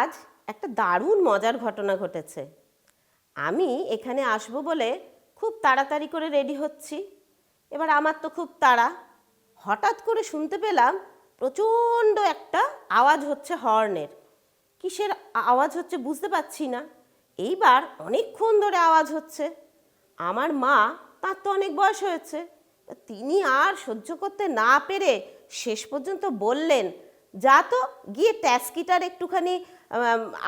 আজ একটা দারুণ মজার ঘটনা ঘটেছে। আমি এখানে আসবো বলে খুব তাড়াতাড়ি করে রেডি হচ্ছি। এবার আমার তো খুব তাড়া। হঠাৎ করে শুনতে পেলাম প্রচণ্ড একটা আওয়াজ হচ্ছে হর্নের। কিসের আওয়াজ হচ্ছে বুঝতে পারছি না। এইবার অনেকক্ষণ ধরে আওয়াজ হচ্ছে। আমার মা, তার তো অনেক বয়স হয়েছে, তিনি আর সহ্য করতে না পেরে শেষ পর্যন্ত বললেন, যা তো গিয়ে ট্যাক্সিটার একটুখানি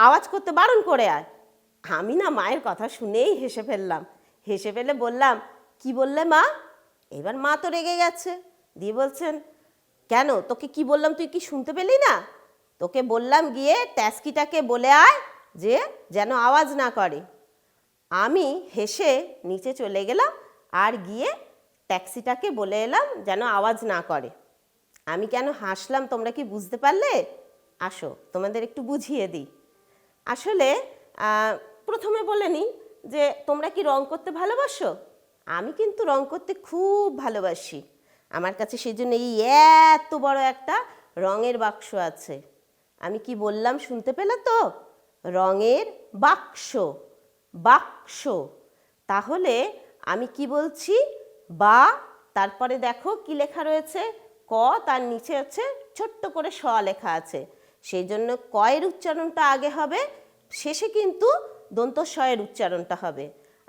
আওয়াজ করতে বারণ করে আয়। আমি না মায়ের কথা শুনেই হেসে ফেললাম। হেসে ফেলে বললাম, কি বললে মা? এবার মা তো রেগে গেছে, দিয়ে বলছেন, কেন, তোকে কি বললাম তুই কি শুনতে পেলি না? তোকে বললাম গিয়ে ট্যাক্সিটাকে বলে আয় যে যেন আওয়াজ না করে। আমি হেসে নিচে চলে গেলাম আর গিয়ে ট্যাক্সিটাকে বলে এলাম যেন আওয়াজ না করে। আমি কেন হাসলাম তোমরা কি বুঝতে পারলে? আসো তোমাদের একটু বুঝিয়ে দিই। আসলে প্রথমে বলে নিই যে তোমরা কি রং করতে ভালোবাসো? আমি কিন্তু রং করতে খুব ভালোবাসি। আমার কাছে সেই জন্য এই এত বড় একটা রঙের বাক্স আছে। আমি কি বললাম শুনতে পেলে তো? রঙের বাক্স, বাক্স। তাহলে আমি কি বলছি? বা, তারপরে দেখো কি লেখা রয়েছে, ক, তার নিচে আছে ছোট্ট করে স লেখা আছে। সেই জন্য কয়ের উচ্চারণটা আগে হবে, শেষে কিন্তু দন্ত স-এর উচ্চারণটা হবে।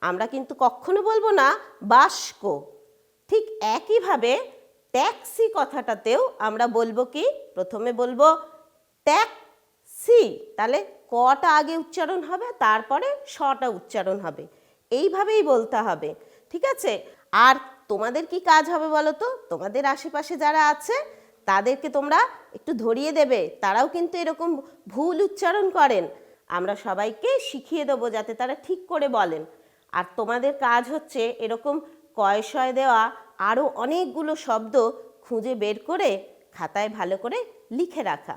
আমরা কিন্তু কখনো বলবো না বাস্ক। ঠিক একইভাবে ট্যাক্সি কথাটাতেও আমরা বলবো কি, প্রথমে বলবো ট্যাক্সি, তাহলে কটা আগে উচ্চারণ হবে, তারপরে শটা উচ্চারণ হবে। এইভাবেই বলতে হবে, ঠিক আছে? আর তোমাদের কি কাজ হবে বলো তো? তোমাদের আশেপাশে যারা আছে তাদেরকে তোমরা একটু ধরিয়ে দেবে, তারাও কিন্তু এরকম ভুল উচ্চারণ করেন। আমরা সবাইকে শিখিয়ে দেবো যাতে তারা ঠিক করে বলেন। আর তোমাদের কাজ হচ্ছে এরকম কয়-শয় দেওয়া আরও অনেকগুলো শব্দ খুঁজে বের করে খাতায় ভালো করে লিখে রাখা।